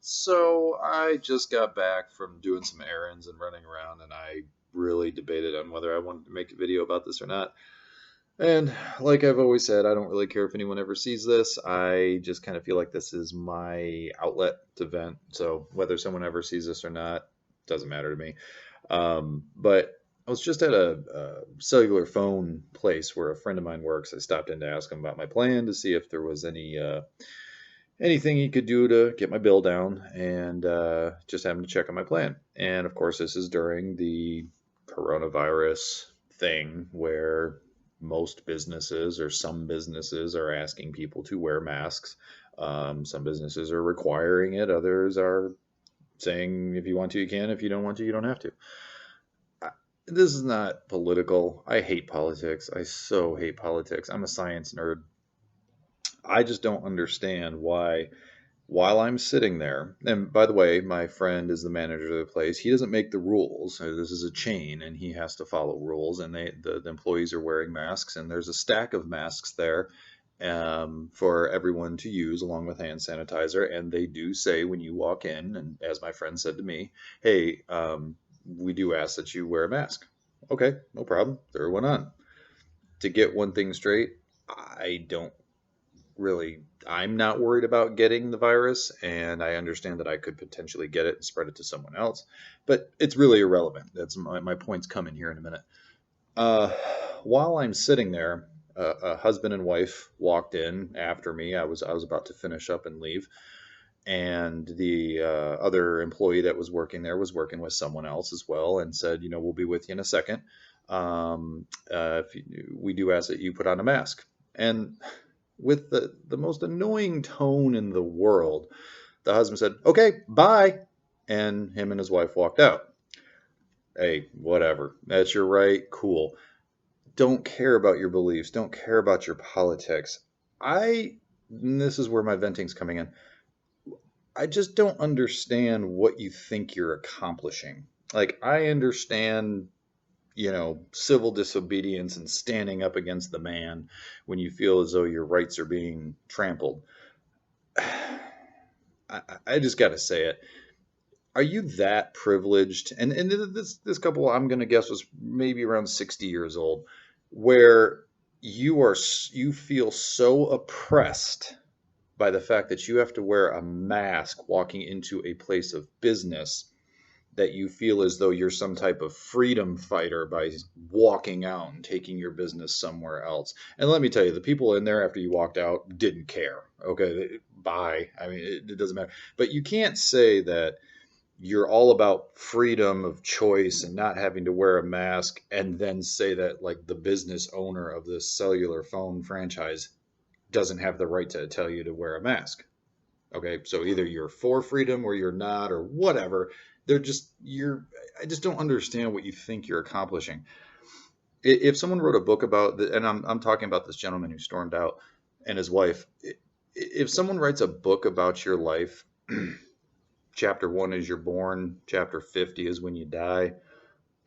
So I just got back from doing some errands and running around, and I really debated on whether I wanted to make a video about this or not. And like I've always said, I don't really care if anyone ever sees this. I just kind of feel like this is my outlet to vent. So whether someone ever sees this or not doesn't matter to me. But I was just at a cellular phone place where a friend of mine works. I stopped in to ask him about my plan to see if there was anything he could do to get my bill down, and just happened to check on my plan. And of course, this is during the coronavirus thing where most businesses or some businesses are asking people to wear masks. Some businesses are requiring it, others are saying if you want to, you can. If you don't want to, you don't have to. I- This is not political. I hate politics. I so hate politics. I'm a science nerd. I just don't understand why while I'm sitting there, and by the way, my friend is the manager of the place. He doesn't make the rules. This is a chain, and he has to follow rules. And the employees are wearing masks, and there's a stack of masks there for everyone to use, along with hand sanitizer. And they do say when you walk in, and as my friend said to me, "Hey, we do ask that you wear a mask." Okay, no problem. Throw one on. To get one thing straight, I don't really I'm not worried about getting the virus, and I understand that I could potentially get it and spread it to someone else, but it's really irrelevant. That's my point's coming here in a minute. uh, while I'm sitting there, a husband and wife walked in after me. I was about to finish up and leave, and the other employee that was working there was working with someone else as well, and said, we'll be with you in a second. We do ask that you put on a mask. And with the most annoying tone in the world, the husband said, "Okay, bye." And him and his wife walked out. Hey, whatever. That's your right. Cool. Don't care about your beliefs. Don't care about your politics. And this is where my venting's coming in. I just don't understand what you think you're accomplishing. Like, I understand, civil disobedience and standing up against the man when you feel as though your rights are being trampled. I just got to say it. Are you that privileged? And this couple, I'm going to guess, was maybe around 60 years old, where you feel so oppressed by the fact that you have to wear a mask walking into a place of business, that you feel as though you're some type of freedom fighter by walking out and taking your business somewhere else. And let me tell you, the people in there after you walked out didn't care. Okay, bye. I mean, it doesn't matter. But you can't say that you're all about freedom of choice and not having to wear a mask, and then say that like the business owner of this cellular phone franchise doesn't have the right to tell you to wear a mask. Okay, so either you're for freedom or you're not, or whatever. They're just you're I just don't understand what you think you're accomplishing. If someone wrote a book about the, and I'm talking about this gentleman who stormed out and his wife, if someone writes a book about your life, chapter 1 is you're born, chapter 50 is when you die,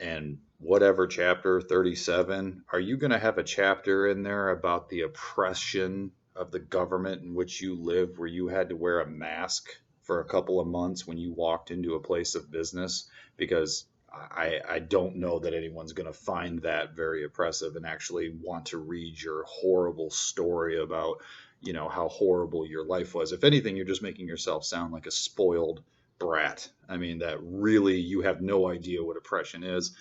and whatever chapter 37, are you going to have a chapter in there about the oppression of the government in which you live, where you had to wear a mask for a couple of months when you walked into a place of business? Because I don't know that anyone's going to find that very oppressive and actually want to read your horrible story about, how horrible your life was. If anything, you're just making yourself sound like a spoiled brat. I mean, that really you have no idea what oppression is,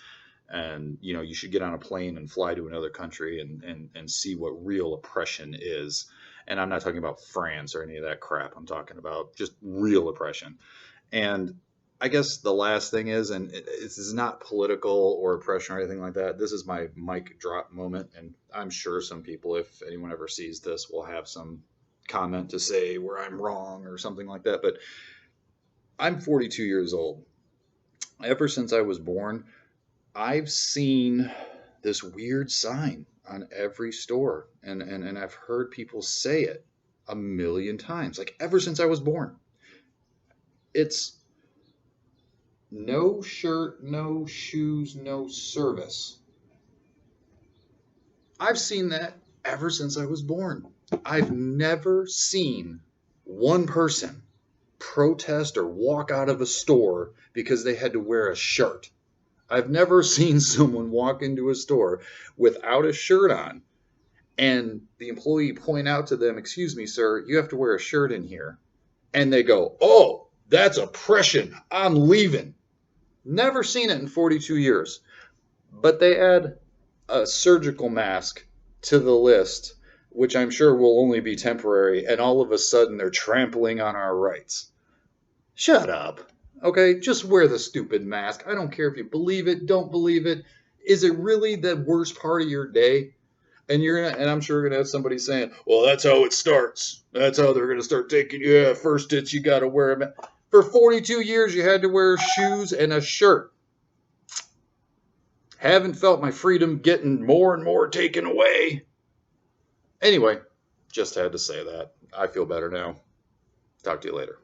and you should get on a plane and fly to another country and see what real oppression is. And I'm not talking about France or any of that crap. I'm talking about just real oppression. And I guess the last thing is, and this is not political or oppression or anything like that, this is my mic drop moment, and I'm sure some people, if anyone ever sees this, will have some comment to say where I'm wrong or something like that. But I'm 42 years old. Ever since I was born, I've seen this weird sign on every store, and I've heard people say it a million times, like ever since I was born. It's no shirt, no shoes, no service. I've seen that ever since I was born. I've never seen one person protest or walk out of a store because they had to wear a shirt. I've never seen someone walk into a store without a shirt on and the employee point out to them, "Excuse me, sir, you have to wear a shirt in here." And they go, "Oh, that's oppression. I'm leaving." Never seen it in 42 years. But they add a surgical mask to the list, which I'm sure will only be temporary, and all of a sudden they're trampling on our rights. Shut up. Okay, just wear the stupid mask. I don't care if you believe it, don't believe it. Is it really the worst part of your day? And I'm sure you're gonna have somebody saying, "Well, that's how it starts. That's how they're gonna start taking you. Yeah, first it's you got to wear a mask." For 42 years, you had to wear shoes and a shirt. Haven't felt my freedom getting more and more taken away. Anyway, just had to say that. I feel better now. Talk to you later.